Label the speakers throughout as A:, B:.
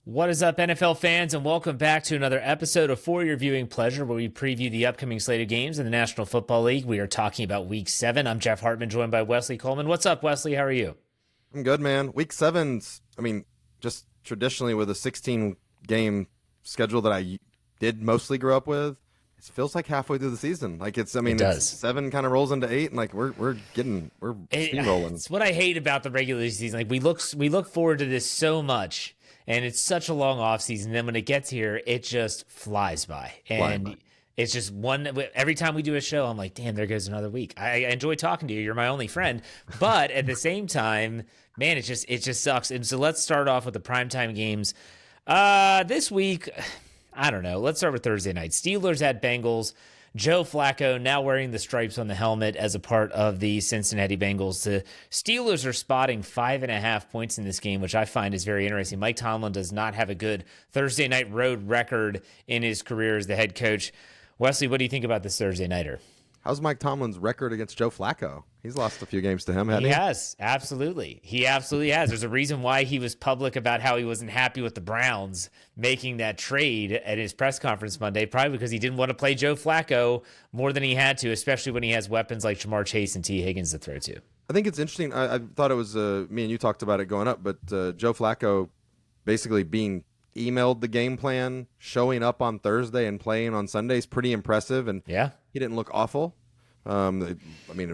A: What is up, NFL fans, and welcome back to another episode of For Your Viewing Pleasure, where we preview the upcoming slate of games in the National Football League. We are talking about Week 7. I'm Jeff Hartman, joined by Wesley Coleman. What's up, Wesley? How are you?
B: I'm good, man. Week 7's, just traditionally with a 16-game schedule that I did mostly grow up with, it feels like halfway through the season. It
A: does.
B: 7 kind of rolls into 8, and we're steamrolling.
A: It's what I hate about the regular season. We look forward to this so much. And it's such a long offseason. And then when it gets here, it just flies by. It's just every time we do a show, I'm like, damn, there goes another week. I enjoy talking to you. You're my only friend. But at the same time, man, it just sucks. And so let's start off with the primetime games. This week, I don't know. Let's start with Thursday night. Steelers at Bengals. Joe Flacco now wearing the stripes on the helmet as a part of the Cincinnati Bengals. The Steelers are spotting 5.5 points in this game, which I find is very interesting. Mike Tomlin does not have a good Thursday night road record in his career as the head coach. Wesley, what do you think about this Thursday nighter?
B: How's Mike Tomlin's record against Joe Flacco? He's lost a few games to him, hasn't he?
A: He has, absolutely. He absolutely has. There's a reason why he was public about how he wasn't happy with the Browns making that trade at his press conference Monday, probably because he didn't want to play Joe Flacco more than he had to, especially when he has weapons like Jamar Chase and T. Higgins to throw to.
B: I think it's interesting. I thought it was, me and you talked about it going up, but Joe Flacco basically being emailed the game plan, showing up on Thursday and playing on Sunday is pretty impressive, and
A: yeah,
B: he didn't look awful. If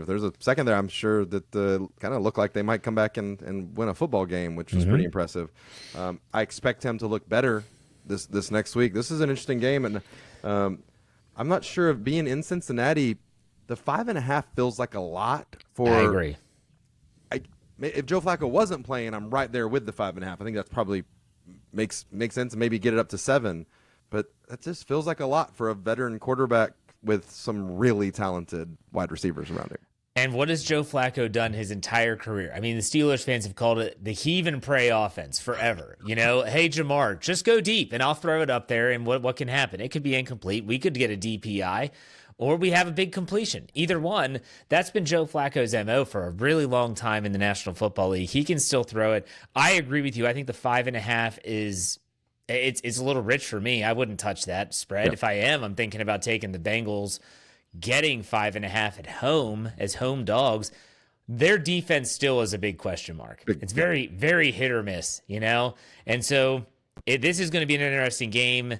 B: there's a second there, I'm sure that kind of looked like they might come back and win a football game, which was pretty impressive. I expect him to look better this next week. This is an interesting game, and I'm not sure if being in Cincinnati, the 5.5 feels like a lot for.
A: I agree.
B: If Joe Flacco wasn't playing, I'm right there with the 5.5. I think that's probably makes sense, and maybe get it up to 7. But that just feels like a lot for a veteran quarterback with some really talented wide receivers around him.
A: And what has Joe Flacco done his entire career? I mean, the Steelers fans have called it the heave and pray offense forever. Hey, Jamar, just go deep, and I'll throw it up there, and what can happen? It could be incomplete. We could get a DPI, or we have a big completion. Either one, that's been Joe Flacco's MO for a really long time in the National Football League. He can still throw it. I agree with you. I think the 5.5 is... It's a little rich for me. I wouldn't touch that spread.
B: Yep.
A: If I am, I'm thinking about taking the Bengals, getting 5.5 at home as home dogs. Their defense still is a big question mark. It's very, very hit or miss, And so this is going to be an interesting game.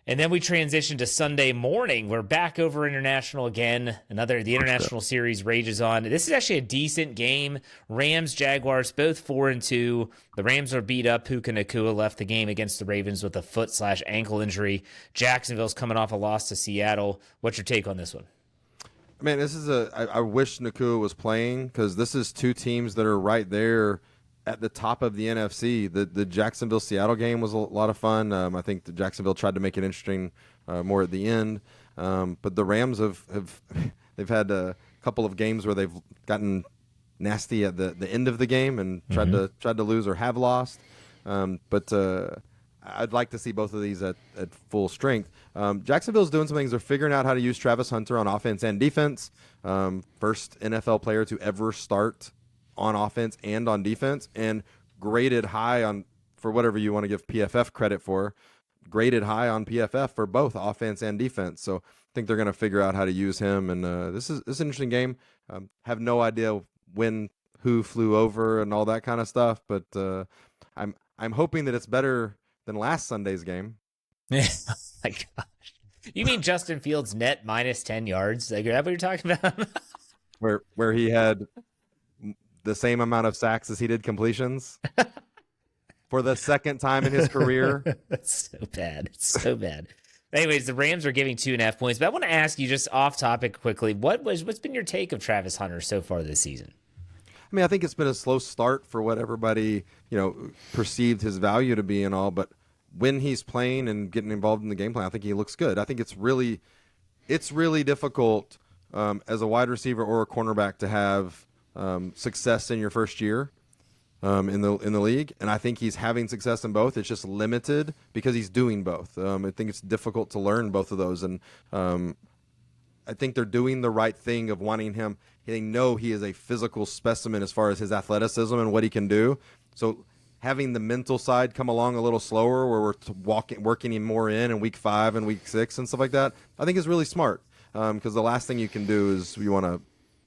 A: And then we transition to Sunday morning. We're back over international again. The international series rages on. This is actually a decent game. Rams, Jaguars, both 4-2. The Rams are beat up. Puka Nacua left the game against the Ravens with a foot/ankle injury. Jacksonville's coming off a loss to Seattle. What's your take on this one?
B: Man, this is I wish Nacua was playing, because this is two teams that are right there at the top of the NFC. The Jacksonville-Seattle game was a lot of fun. I think the Jacksonville tried to make it interesting more at the end. But the Rams they've had a couple of games where they've gotten nasty at the end of the game and tried to lose or have lost. But I'd like to see both of these at full strength. Jacksonville's doing some things. They're figuring out how to use Travis Hunter on offense and defense. First NFL player to ever start on offense and on defense, and graded high on, for whatever you want to give PFF credit for, graded high on PFF for both offense and defense. So I think they're going to figure out how to use him. And this is an interesting game. Have no idea who flew over and all that kind of stuff, but I'm hoping that it's better than last Sunday's game.
A: Oh my gosh. You mean Justin Fields net minus 10 yards? Is that what you're talking about?
B: where he had the same amount of sacks as he did completions for the second time in his career.
A: That's so bad. It's so bad. Anyways, the Rams are giving 2.5 points, but I want to ask you just off topic quickly, what's been your take of Travis Hunter so far this season?
B: I think it's been a slow start for what everybody, perceived his value to be and all, but when he's playing and getting involved in the game plan, I think he looks good. I think it's really difficult as a wide receiver or a cornerback to have success in your first year in the league, and I think he's having success in both. It's just limited because he's doing both. I think it's difficult to learn both of those, and I think they're doing the right thing of wanting him. They know he is a physical specimen as far as his athleticism and what he can do. So having the mental side come along a little slower, where we're working him more in week 5 and week 6 and stuff like that, I think is really smart. Because the last thing you can do is you want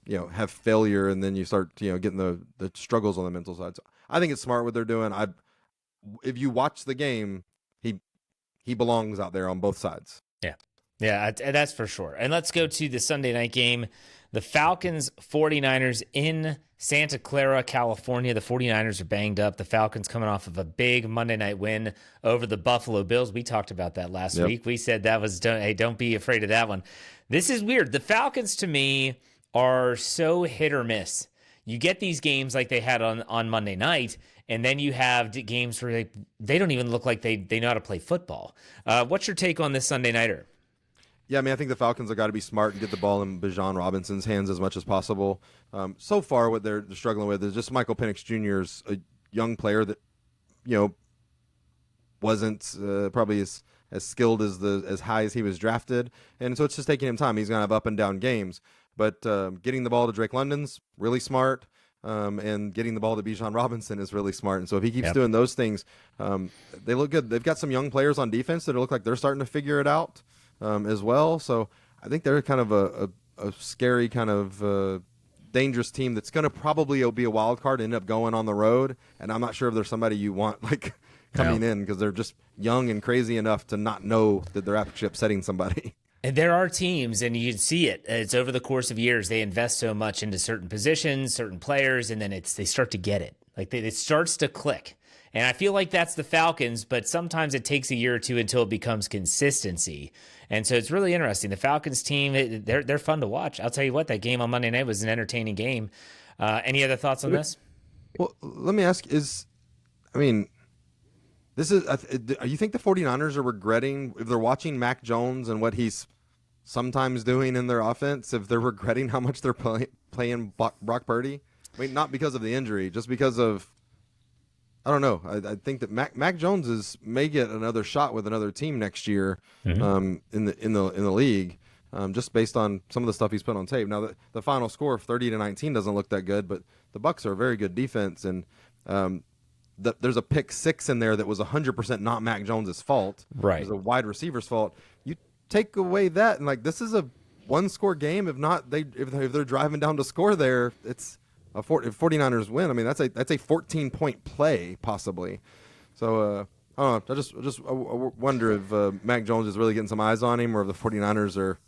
B: to, have failure, and then you start, getting the struggles on the mental side. So I think it's smart what they're doing. If you watch the game, he belongs out there on both sides.
A: Yeah, that's for sure. And let's go to the Sunday night game. The Falcons 49ers in Santa Clara, California. The 49ers are banged up. The Falcons coming off of a big Monday night win over the Buffalo Bills. We talked about that last week. We said that was, don't be afraid of that one. This is weird. The Falcons, to me, are so hit or miss. You get these games like they had on Monday night, and then you have games where they don't even look like they know how to play football. What's your take on this Sunday nighter?
B: Yeah, I mean, I think the Falcons have got to be smart and get the ball in Bijan Robinson's hands as much as possible. So far, what they're struggling with is just Michael Penix Jr.'s a young player that, wasn't probably as skilled as high as he was drafted, and so it's just taking him time. He's going to have up and down games, but getting the ball to Drake London's really smart, and getting the ball to Bijan Robinson is really smart. And so if he keeps doing those things, they look good. They've got some young players on defense that look like they're starting to figure it out. As well. So I think they're kind of a scary, kind of dangerous team that's going to probably be a wild card, end up going on the road. And I'm not sure if there's somebody you want coming in, because they're just young and crazy enough to not know that they're actually upsetting somebody.
A: And there are teams, and you can see it. It's over the course of years. They invest so much into certain positions, certain players, and then they start to get it. It starts to click. And I feel like that's the Falcons, but sometimes it takes a year or two until it becomes consistency. And so it's really interesting. The Falcons team, they're fun to watch. I'll tell you what, that game on Monday night was an entertaining game. Any other thoughts on this?
B: Well, let me ask, you think the 49ers are regretting, if they're watching Mac Jones and what he's sometimes doing in their offense, if they're regretting how much they're playing Brock Purdy? I mean, not because of the injury, just because of, I don't know. I think that Mac Jones may get another shot with another team next year, in the league, just based on some of the stuff he's put on tape. Now the final score of 30-19 doesn't look that good, but the Bucs are a very good defense, and there's a pick 6 in there that was 100% not Mac Jones's fault.
A: Right,
B: it was a wide receiver's fault. You take away that, and this is a 1-score game. If not, if they're driving down to score there, it's. If 49ers win, I mean, that's a 14-point play possibly. So I don't know. I wonder if Mac Jones is really getting some eyes on him, or if the 49ers are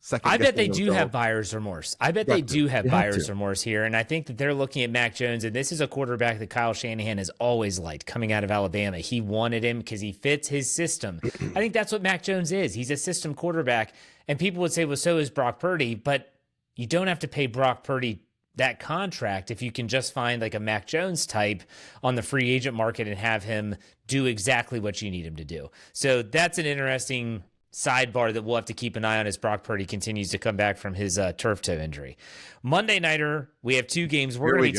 B: second.
A: I bet they do have buyer's remorse. Remorse here, and I think that they're looking at Mac Jones, and this is a quarterback that Kyle Shanahan has always liked coming out of Alabama. He wanted him because he fits his system. I think that's what Mac Jones is. He's a system quarterback, and people would say, well, so is Brock Purdy, but you don't have to pay Brock Purdy that contract if you can just find a Mac Jones type on the free agent market and have him do exactly what you need him to do. So that's an interesting sidebar that we'll have to keep an eye on as Brock Purdy continues to come back from his turf toe injury. Monday nighter, we have 2 games. We're going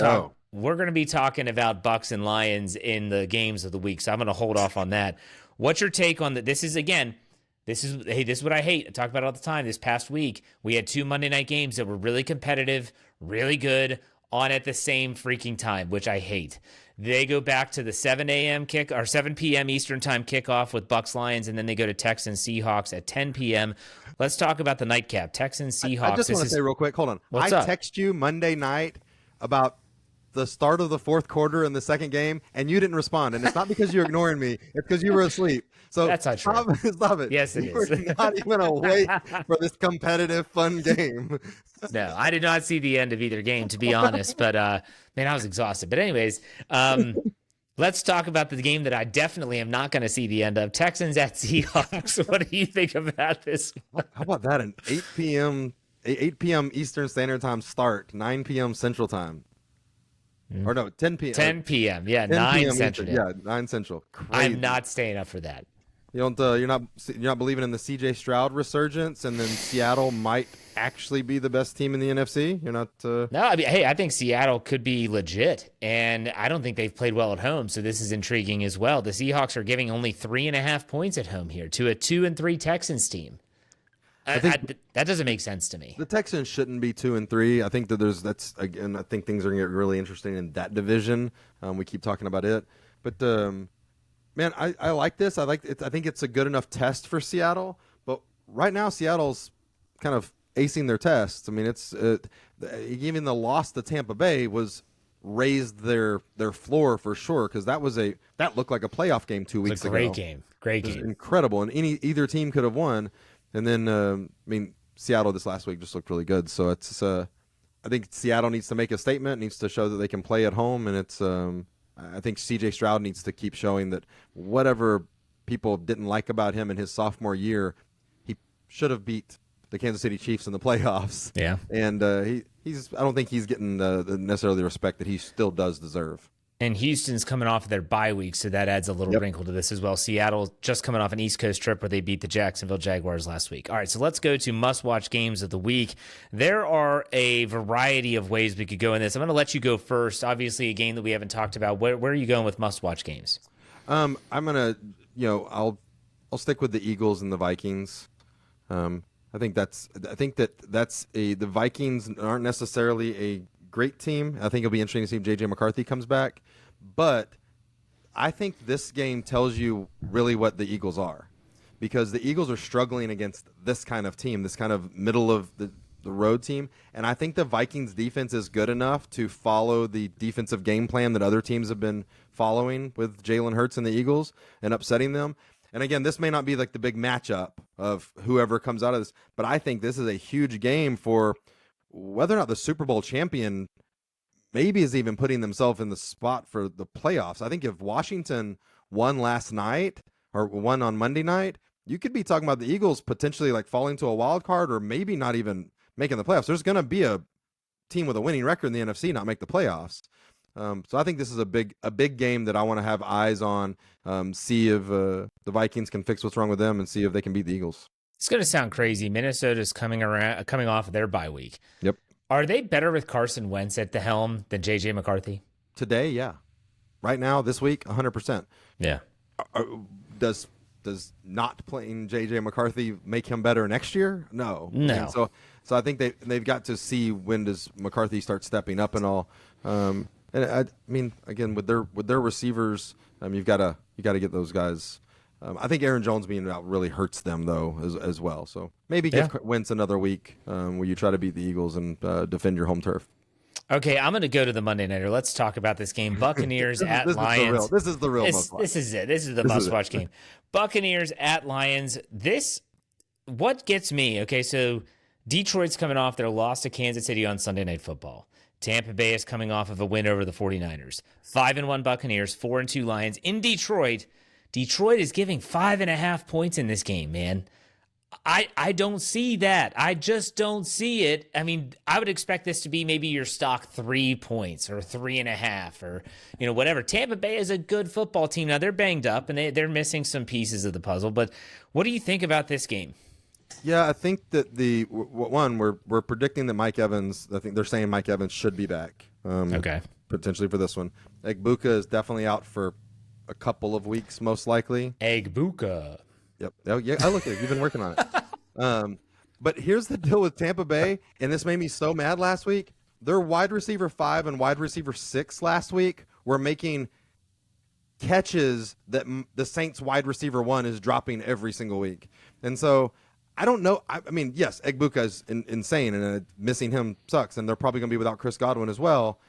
A: to be talking about Bucs and Lions in the games of the week, so I'm going to hold off on that. What's your take on that? This is what I hate. I talk about it all the time. This past week, we had 2 Monday night games that were really competitive, really good, on at the same freaking time, which I hate. They go back to the 7 a.m. kick or 7 p.m. Eastern time kickoff with Bucs Lions, and then they go to Texans Seahawks at 10 p.m. Let's talk about the nightcap. Texans Seahawks.
B: I just want to say real quick, hold on.
A: What's up?
B: Text you Monday night about the start of the 4th quarter in the second game, and you didn't respond. And it's not because you're ignoring me. It's because you were asleep. So
A: that's not true.
B: Stop it.
A: Yes, it is.
B: You're not even awake for this competitive, fun game.
A: No, I did not see the end of either game, to be honest. But, man, I was exhausted. But anyways, let's talk about the game that I definitely am not going to see the end of. Texans at Seahawks. What do you think about this one?
B: How about that? An 8 p.m. Eastern Standard Time start, 9 p.m. Central Time. Or no, 10 p.m.
A: 10 p.m. Yeah, 9 Central.
B: Yeah, 9 Central. Crazy.
A: I'm not staying up for that.
B: You're not believing in the C.J. Stroud resurgence, and then Seattle might actually be the best team in the NFC. You're not.
A: No, I mean, hey, I think Seattle could be legit, and I don't think they've played well at home, so this is intriguing as well. The Seahawks are giving only 3.5 points at home here to a 2-3 Texans team. That doesn't make sense to me.
B: The Texans shouldn't be 2-3. I think that I think things are going to get really interesting in that division. We keep talking about it, but man, I like this. I think it's a good enough test for Seattle. But right now, Seattle's kind of acing their tests. I mean, it's even the loss to Tampa Bay raised their floor for sure, because that looked like a playoff game 2 weeks ago.
A: Great game,
B: incredible, and either team could have won. And then I mean, Seattle this last week just looked really good. So it's I think Seattle needs to make a statement, needs to show that they can play at home, and it's I think C.J. Stroud needs to keep showing that whatever people didn't like about him in his sophomore year, he should have beat the Kansas City Chiefs in the playoffs.
A: Yeah,
B: and I don't think he's getting necessarily the respect that he still does deserve.
A: And Houston's coming off of their bye week, so that adds a little wrinkle to this as well. Seattle just coming off an East Coast trip where they beat the Jacksonville Jaguars last week. All right, so let's go to must-watch games of the week. There are a variety of ways we could go in this. I'm going to let you go first. Obviously, a game that we haven't talked about. Where are you going with must-watch games?
B: I'm going to, I'll stick with the Eagles and the Vikings. I think the Vikings aren't necessarily a great team. I think it'll be interesting to see if J.J. McCarthy comes back. But I think this game tells you really what the Eagles are, because the Eagles are struggling against this kind of team, this kind of middle of the road team. And I think the Vikings defense is good enough to follow the defensive game plan that other teams have been following with Jalen Hurts and the Eagles and upsetting them. And again, this may not be like the big matchup of whoever comes out of this, but I think this is a huge game for whether or not the Super Bowl champion maybe is even putting themselves in the spot for the playoffs. I think if Washington won last night or won on Monday night, you could be talking about the Eagles potentially like falling to a wild card or maybe not even making the playoffs. There's going to be a team with a winning record in the NFC not make the playoffs. So I think this is a big game that I want to have eyes on, see if the Vikings can fix what's wrong with them and see if they can beat the Eagles.
A: It's going to sound crazy. Minnesota's coming off of their bye week.
B: Yep.
A: Are they better with Carson Wentz at the helm than J.J. McCarthy?
B: Today, yeah. Right now, this week, 100%.
A: Yeah.
B: Does not playing J.J. McCarthy make him better next year? No.
A: No.
B: And so I think they've got to see when does McCarthy start stepping up and all. And I mean, again, with their receivers, you've got to get those guys. I think Aaron Jones being out really hurts them, though, as well. So maybe give Wentz another week where you try to beat the Eagles and defend your home turf.
A: Okay, I'm going to go to the Monday Nighter. Let's talk about this game. Buccaneers at Lions.
B: This is the real must-watch.
A: This is it. This is the must-watch game. Buccaneers at Lions. What gets me, okay, so Detroit's coming off their loss to Kansas City on Sunday Night Football. Tampa Bay is coming off of a win over the 49ers. 5-1 Buccaneers, 4-2 Lions. In Detroit is giving 5.5 points in this game, man. I don't see that. I just don't see it. I mean, I would expect this to be maybe your stock 3 points or 3.5 or, whatever. Tampa Bay is a good football team. Now, they're banged up and they're missing some pieces of the puzzle. But what do you think about this game?
B: Yeah, I think that we're predicting that Mike Evans, I think they're saying Mike Evans should be back.
A: Okay.
B: Potentially for this one. Egbuka is definitely out for a couple of weeks, most likely.
A: Egbuka.
B: Yep. Oh, yeah, I look at it. You've been working on it. But here's the deal with Tampa Bay, and this made me so mad last week. Their wide receiver 5 and wide receiver 6 last week were making catches that the Saints wide receiver 1 is dropping every single week. And so I don't know. I mean, yes, Egbuka is insane, and missing him sucks, and they're probably going to be without Chris Godwin as well.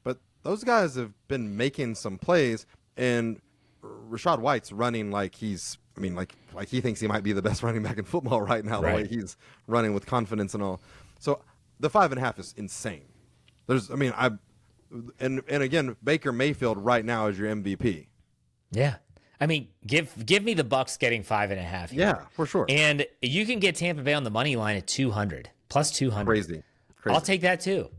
B: But those guys have been making some plays, and Rashad White's running like he's – like he thinks he might be the best running back in football right now, the way he's running with confidence and all. So the 5.5 is insane. And again, Baker Mayfield right now is your MVP.
A: Yeah. I mean, give me the Bucs getting 5.5 here.
B: Yeah, for sure.
A: And you can get Tampa Bay on the money line at 200, plus 200.
B: Crazy.
A: I'll take that too.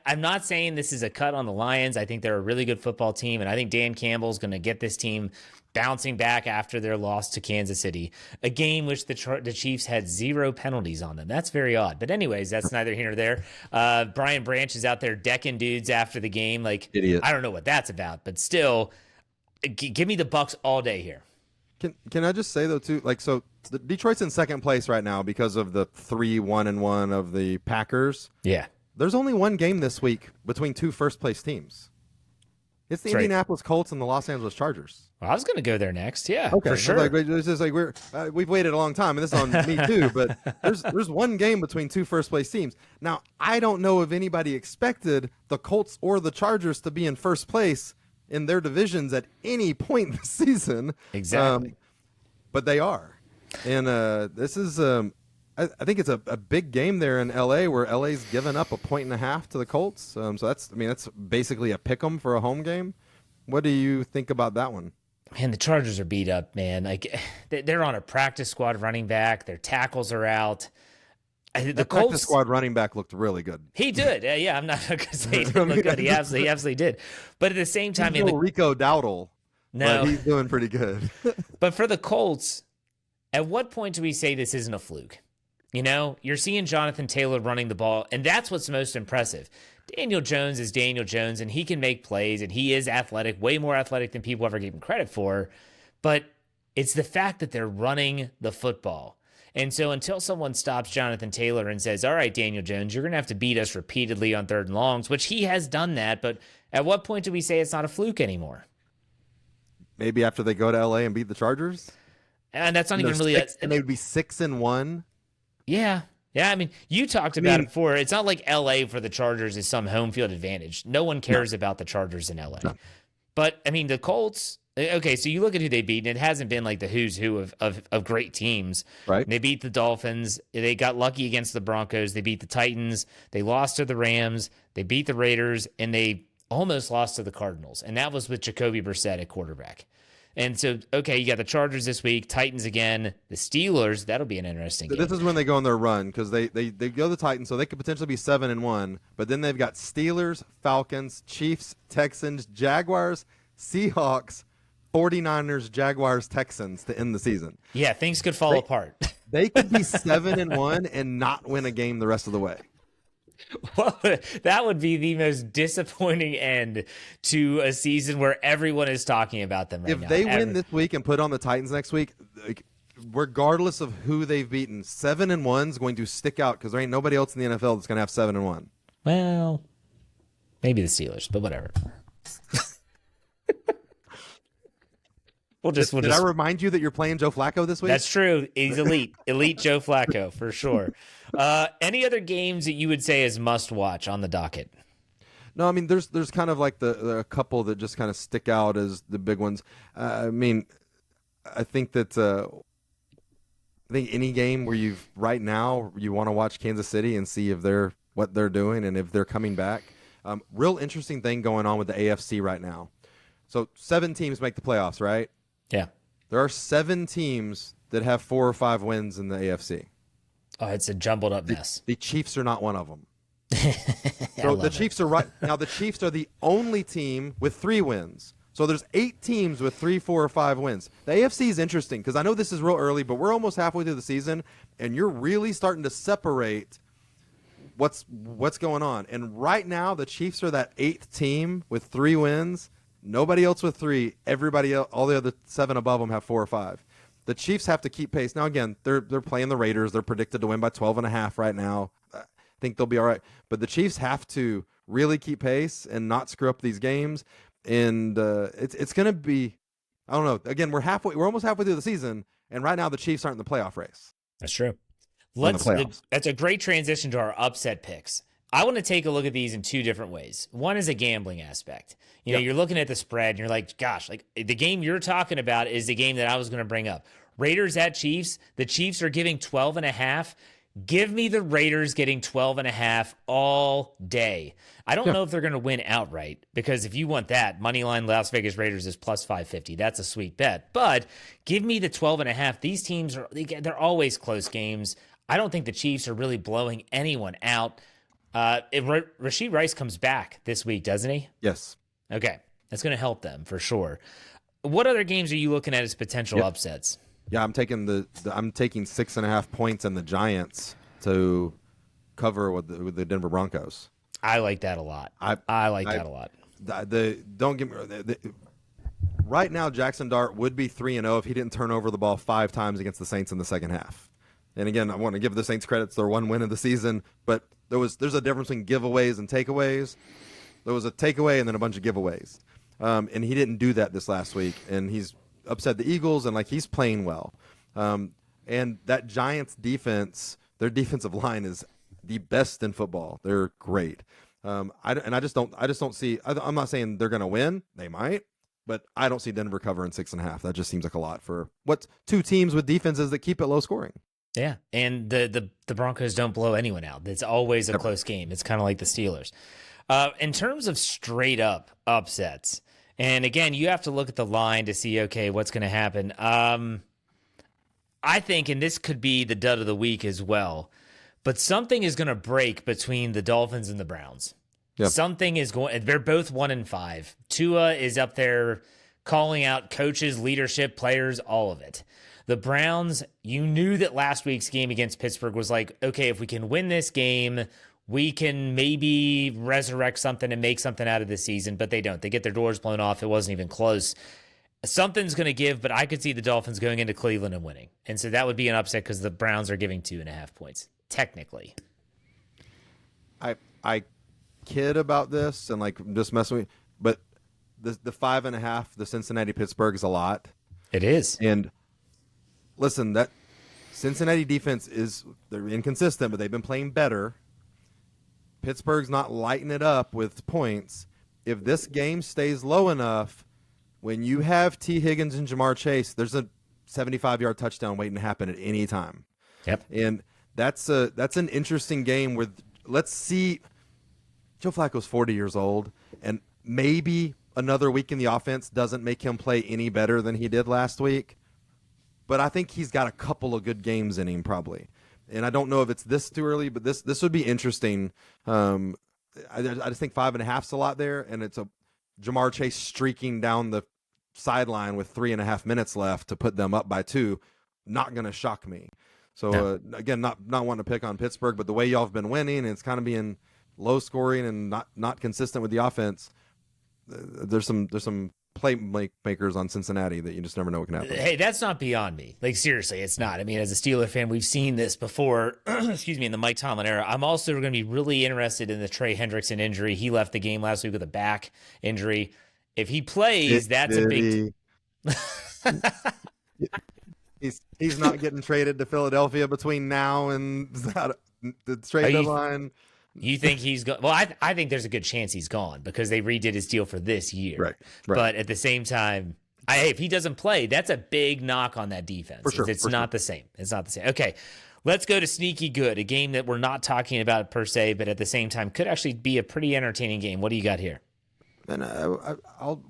A: I'm not saying this is a cut on the Lions. I think they're a really good football team, and I think Dan Campbell's going to get this team bouncing back after their loss to Kansas City, a game which the Chiefs had 0 penalties on them. That's very odd. But anyways, that's neither here nor there. Brian Branch is out there decking dudes after the game. Like,
B: idiot.
A: I don't know what that's about, but still, give me the Bucs all day here.
B: Can I just say though too? Like, so Detroit's in second place right now because of the 3-1-1 of the Packers.
A: Yeah.
B: There's only one game this week between two first-place teams. It's the Indianapolis Colts and the Los Angeles Chargers.
A: Well, I was going to go there next. Yeah,
B: okay.
A: for sure.
B: It's just like we've waited a long time, and this is on me too. But there's one game between two first-place teams. Now, I don't know if anybody expected the Colts or the Chargers to be in first place in their divisions at any point this season.
A: Exactly.
B: But they are. And this is, I think it's a big game there in L.A. where L.A.'s given up 1.5 to the Colts. So that's basically a pick 'em for a home game. What do you think about that one?
A: Man, the Chargers are beat up, man. Like they're on a practice squad running back. Their tackles are out. The Colts
B: practice squad running back looked really good.
A: He did. Yeah, I'm not going to say he didn't look good. He absolutely did. But at the same time,
B: Rico Dowdle.
A: No,
B: but he's doing pretty good.
A: But for the Colts, at what point do we say this isn't a fluke? You know, you're seeing Jonathan Taylor running the ball, and that's what's most impressive. Daniel Jones is Daniel Jones, and he can make plays, and he is athletic, way more athletic than people ever give him credit for. But it's the fact that they're running the football. And so until someone stops Jonathan Taylor and says, all right, Daniel Jones, you're going to have to beat us repeatedly on 3rd and longs, which he has done that. But at what point do we say it's not a fluke anymore?
B: Maybe after they go to L.A. and beat the Chargers?
A: And that's not even really...
B: and they would be 6-1?
A: Yeah. Yeah, I mean, you talked about it before. It's not like L.A. for the Chargers is some home field advantage. No one cares about the Chargers in L.A. No. But, I mean, the Colts... Okay, so you look at who they beat, and it hasn't been like the who's who of great teams.
B: Right.
A: They beat the Dolphins. They got lucky against the Broncos. They beat the Titans. They lost to the Rams. They beat the Raiders, and they almost lost to the Cardinals. And that was with Jacoby Brissett at quarterback. And so, okay, you got the Chargers this week, Titans again, the Steelers. That'll be an interesting game.
B: This is when they go on their run because they go the Titans, so they could potentially be 7-1. But then they've got Steelers, Falcons, Chiefs, Texans, Jaguars, Seahawks, 49ers, Jaguars, Texans to end the season.
A: Yeah, things could fall apart.
B: They could be 7-1 and not win a game the rest of the way.
A: Well, that would be the most disappointing end to a season where everyone is talking about them right now.
B: If they win this week and put on the Titans next week, regardless of who they've beaten, 7-1 is going to stick out because there ain't nobody else in the NFL that's going to have 7-1.
A: Well, maybe the Steelers, but whatever. Did
B: I remind you that you're playing Joe Flacco this week?
A: That's true. He's elite Joe Flacco for sure. Any other games that you would say is must watch on the docket?
B: No, I mean there's kind of like the couple that just kind of stick out as the big ones. I think that I think any game where you want to watch Kansas City and see if what they're doing and if they're coming back. Real interesting thing going on with the AFC right now. So 7 teams make the playoffs, right?
A: Yeah.
B: There are 7 teams that have 4 or 5 wins in the AFC.
A: Oh, it's a jumbled up mess.
B: The Chiefs are not one of them. So the Chiefs are right now. The Chiefs are the only team with 3 wins. So there's 8 teams with 3, 4, or 5 wins. The AFC is interesting because I know this is real early, but we're almost halfway through the season, and you're really starting to separate what's going on. And right now, the Chiefs are that 8th team with 3 wins. Nobody else with 3. Everybody else, all the other 7 above them have 4 or 5. The Chiefs have to keep pace. Now, again, they're playing the Raiders. They're predicted to win by 12.5 right now. I think they'll be all right. But the Chiefs have to really keep pace and not screw up these games. And it's going to be, I don't know. Again, we're almost halfway through the season, and right now the Chiefs aren't in the playoff race.
A: That's true. That's a great transition to our upset picks. I want to take a look at these in 2 different ways. One is a gambling aspect. You're looking at the spread and you're like, gosh, like the game you're talking about is the game that I was going to bring up. Raiders at Chiefs. The Chiefs are giving 12.5. Give me the Raiders getting 12.5 all day. I don't know if they're going to win outright because if you want that, moneyline Las Vegas Raiders is plus 550. That's a sweet bet. But give me the 12.5. These teams they're always close games. I don't think the Chiefs are really blowing anyone out. Rashee Rice comes back this week, doesn't he?
B: Yes.
A: Okay. That's going to help them for sure. What other games are you looking at as potential upsets?
B: Yeah, I'm taking I'm taking 6.5 points and the Giants to cover with the Denver Broncos.
A: I like that a lot. I like that a lot.
B: Don't get me wrong. right now Jackson Dart would be 3-0 if he didn't turn over the ball 5 times against the Saints in the second half. And again, I want to give the Saints credit; it's their one win of the season. But there's a difference between giveaways and takeaways. There was a takeaway and then a bunch of giveaways, and he didn't do that this last week. And he's upset the Eagles, and he's playing well. And that Giants defense, their defensive line is the best in football. They're great. I just don't see. I'm not saying they're going to win. They might, but I don't see Denver covering 6.5. That just seems like a lot for what's 2 teams with defenses that keep it low scoring.
A: Yeah, and the Broncos don't blow anyone out. It's always a close game. It's kind of like the Steelers. In terms of straight up upsets, and again, you have to look at the line to see, okay, what's going to happen. I think, and this could be the dud of the week as well, but something is going to break between the Dolphins and the Browns. Yep. Something is going. They're both 1-5. Tua is up there calling out coaches, leadership, players, all of it. The Browns, you knew that last week's game against Pittsburgh was like, okay, if we can win this game, we can maybe resurrect something and make something out of this season, but they don't. They get their doors blown off. It wasn't even close. Something's going to give, but I could see the Dolphins going into Cleveland and winning. And so that would be an upset because the Browns are giving 2.5 points, technically.
B: I kid about this and just messing with, but the 5.5, the Cincinnati-Pittsburgh is a lot.
A: It is.
B: And listen, that Cincinnati defense they're inconsistent, but they've been playing better. Pittsburgh's not lighting it up with points. If this game stays low enough, when you have T. Higgins and Jamar Chase, there's a 75-yard touchdown waiting to happen at any time.
A: Yep.
B: And that's an interesting game where, let's see, Joe Flacco's 40 years old, and maybe another week in the offense doesn't make him play any better than he did last week. But I think he's got a couple of good games in him probably. And I don't know if it's this too early, but this would be interesting. I just think 5.5's a lot there, and it's a Jamar Chase streaking down the sideline with 3.5 minutes left to put them up by 2. Not going to shock me. So again, not wanting to pick on Pittsburgh, but the way y'all have been winning, and it's kind of being low scoring and not consistent with the offense. There's some play makers on Cincinnati that you just never know what can happen.
A: Hey, that's not beyond me. Seriously, it's not. I mean, as a Steeler fan, we've seen this before, excuse me, in the Mike Tomlin era. I'm also going to be really interested in the Trey Hendrickson injury. He left the game last week with a back injury. If he plays, that's a big...
B: He's not getting traded to Philadelphia between now and the trade deadline.
A: You think he's gone? Well, I think there's a good chance he's gone because they redid his deal for this year.
B: Right.
A: But at the same time, if he doesn't play, that's a big knock on that defense.
B: For sure,
A: It's not the same. It's not the same. Okay, let's go to Sneaky Good, a game that we're not talking about per se, but at the same time could actually be a pretty entertaining game. What do you got here?
B: And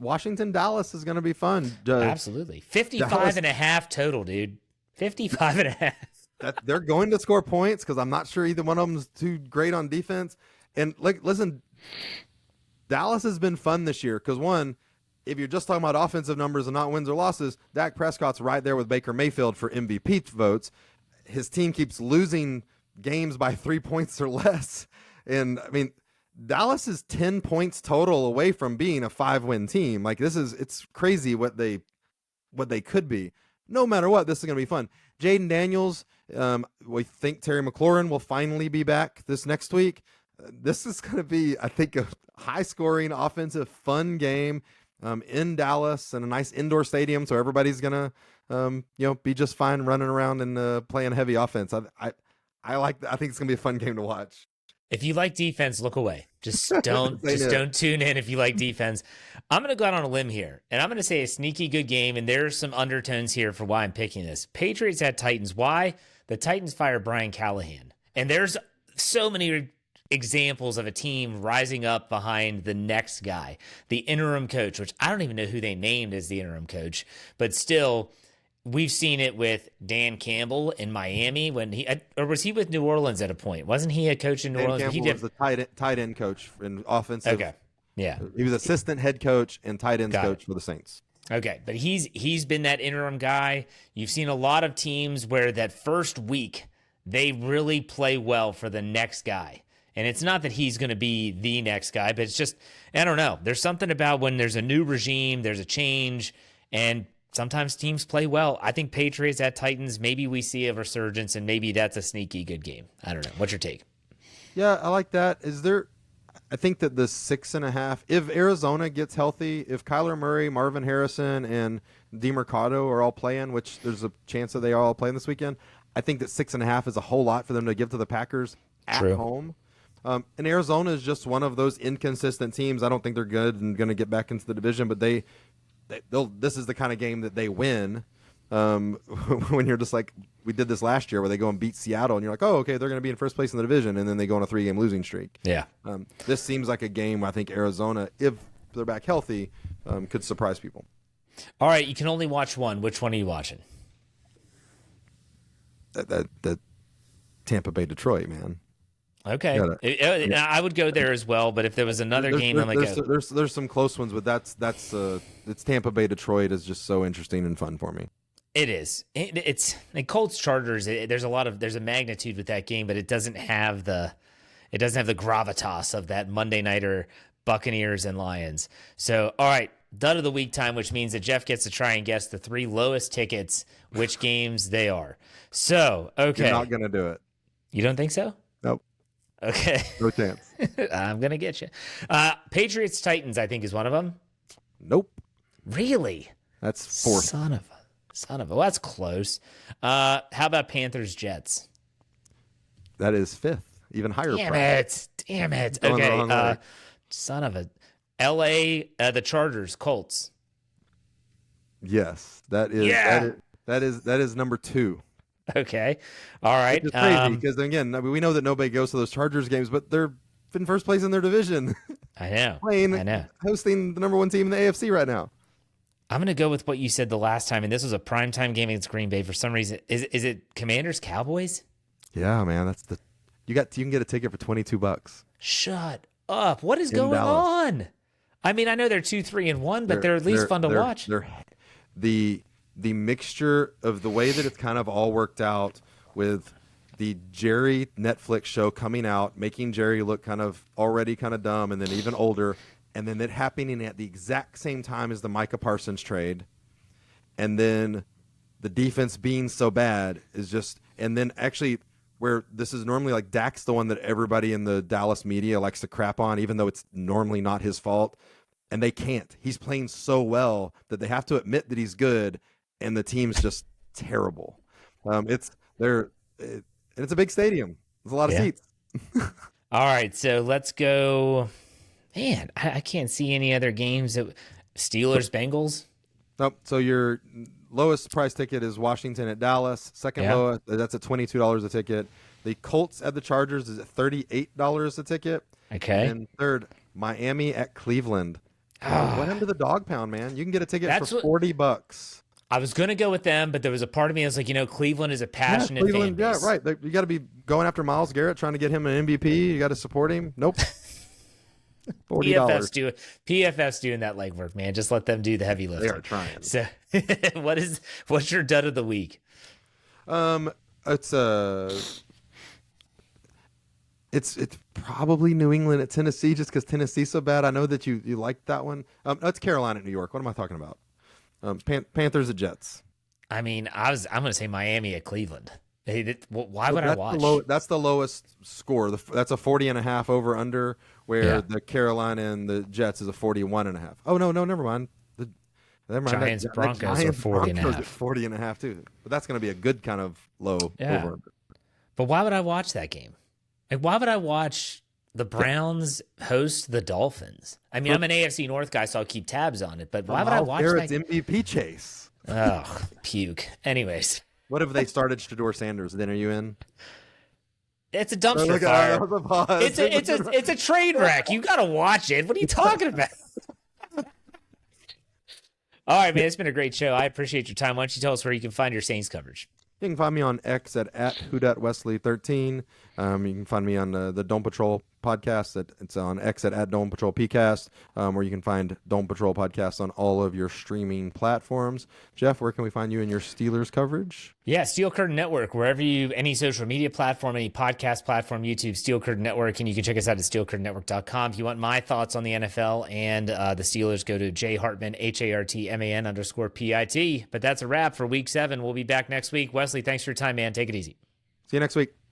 B: Washington Dallas is going to be fun.
A: Absolutely. 55.5 total, dude. 55.5.
B: They're going to score points because I'm not sure either one of them is too great on defense. And listen, Dallas has been fun this year because, one, if you're just talking about offensive numbers and not wins or losses, Dak Prescott's right there with Baker Mayfield for MVP votes. His team keeps losing games by 3 points or less. And, I mean, Dallas is 10 points total away from being a 5-win team. It's crazy what they could be. No matter what, this is going to be fun. Jaden Daniels, we think Terry McLaurin will finally be back this next week. This is going to be, I think, a high-scoring, offensive, fun game in Dallas and a nice indoor stadium, so everybody's going to be just fine running around and playing heavy offense. I think it's going to be a fun game to watch.
A: If you like defense, look away. Just don't tune in if you like defense. I'm going to go out on a limb here, and I'm going to say a sneaky good game, and there's some undertones here for why I'm picking this. Patriots at Titans. Why? The Titans fired Brian Callahan, and there's so many examples of a team rising up behind the next guy, the interim coach, which I don't even know who they named as the interim coach, but still – we've seen it with Dan Campbell in Miami or was he with New Orleans at a point? Wasn't he a coach in New Orleans?
B: Campbell was the tight end coach in offensive.
A: Okay, yeah,
B: he was assistant head coach and tight ends coach for the Saints.
A: Okay, but he's been that interim guy. You've seen a lot of teams where that first week they really play well for the next guy. And it's not that he's going to be the next guy, but it's just, I don't know. There's something about when there's a new regime, there's a change, And sometimes teams play well. I think Patriots at Titans, maybe we see a resurgence, and maybe that's a sneaky good game. I don't know. What's your take?
B: Yeah, I like that. I think that the 6.5, if Arizona gets healthy, if Kyler Murray, Marvin Harrison, and DeMercado are all playing, which there's a chance that they are all playing this weekend, I think that 6.5 is a whole lot for them to give to the Packers at home. And Arizona is just one of those inconsistent teams. I don't think they're good and going to get back into the division, but this is the kind of game that they win. When you're just like, we did this last year where they go and beat Seattle and you're like, oh, okay, they're going to be in first place in the division, and then they go on a 3-game losing streak.
A: Yeah.
B: This seems like a game I think Arizona, if they're back healthy, could surprise people.
A: All right, you can only watch one. Which one are you watching?
B: That Tampa Bay Detroit, man.
A: Okay. I would go there as well, but if there was another game, I'm like,
B: there's some close ones, but it's Tampa Bay Detroit is just so interesting and fun for me.
A: It is. It's like Colts Chargers. There's a magnitude with that game, but it doesn't have the gravitas of that Monday nighter Buccaneers and Lions. So, all right, dud of the week time, which means that Jeff gets to try and guess the 3 lowest tickets, which games they are. So, okay,
B: you're not gonna do it.
A: You don't think so?
B: Nope.
A: Okay.
B: No chance.
A: I'm gonna get you. Patriots Titans, I think, is one of them.
B: Nope.
A: Really?
B: That's 4th.
A: Son of a. Well, that's close. How about Panthers Jets?
B: That is 5th. Even higher.
A: Damn it. Okay. Son of a. L.A. The Chargers Colts.
B: Yes, that is number 2.
A: Okay. All right.
B: It's crazy because again, we know that nobody goes to those Chargers games, but they're in first place in their division.
A: I know.
B: Hosting the number 1 team in the AFC right now.
A: I'm going to go with what you said the last time, and this was a primetime game against Green Bay for some reason. Is it Commanders Cowboys?
B: Yeah, man, you can get a ticket for $22.
A: Shut up! What is going on? I mean, I know they're 2-3-1, but they're at least fun to watch.
B: The mixture of the way that it's kind of all worked out with the Jerry Netflix show coming out, making Jerry look already kind of dumb, and then even older. And then it happening at the exact same time as the Micah Parsons trade. And then the defense being so bad is just – and then actually where this is normally like Dak's the one that everybody in the Dallas media likes to crap on, even though it's normally not his fault. And they can't. He's playing so well that they have to admit that he's good, and the team's just terrible. It's a big stadium. There's a lot of seats.
A: All right, so let's go – man, I can't see any other games. Steelers, Bengals?
B: Nope. So your lowest price ticket is Washington at Dallas. Second lowest, that's at $22 a ticket. The Colts at the Chargers is at $38 a ticket.
A: Okay.
B: And third, Miami at Cleveland. What happened to the dog pound, man? You can get a ticket for $40.
A: I was going to go with them, but there was a part of me that was like, Cleveland is a passionate fan base.
B: Yeah, right. You got to be going after Myles Garrett, trying to get him an MVP. You got to support him. Nope. $40.
A: PFF's doing that legwork, man. Just let them do the heavy lifting.
B: They are trying.
A: So, what's your dud of the week?
B: It's probably New England at Tennessee, just because Tennessee's so bad. I know that you like that one. It's Carolina at New York. What am I talking about? Panthers at Jets.
A: I mean, I'm going to say Miami at Cleveland. Why would I watch?
B: That's the lowest score. That's a 40.5 over under, where the Carolina and the Jets is a 41.5. Oh no, never mind.
A: Giants Broncos are 40.5.
B: 40.5 too. But that's going to be a good kind of low over under.
A: But why would I watch that game? Like, why would I watch the Browns host the Dolphins? I mean, I'm an AFC North guy, so I'll keep tabs on it. But why would I watch that?
B: It's MVP chase.
A: Oh, puke. Anyways.
B: What if they started Shedeur Sanders? Then are you in?
A: It's a dumpster fire. It's a train wreck. You got to watch it. What are you talking about? All right, man. It's been a great show. I appreciate your time. Why don't you tell us where you can find your Saints coverage?
B: You can find me on X at WhoDatWesley13. You can find me on the Don't Patrol podcast. It's on X at Dome Patrol PCast, where you can find Dome Patrol podcasts on all of your streaming platforms. Jeff, where can we find you in your Steelers coverage?
A: Yeah, Steel Curtain Network, wherever any social media platform, any podcast platform, YouTube, Steel Curtain Network, and you can check us out at steelcurtainnetwork.com. If you want my thoughts on the NFL and the Steelers, go to J Hartman, HARTMAN_PIT. But that's a wrap for week 7. We'll be back next week. Wesley, thanks for your time, man. Take it easy.
B: See you next week.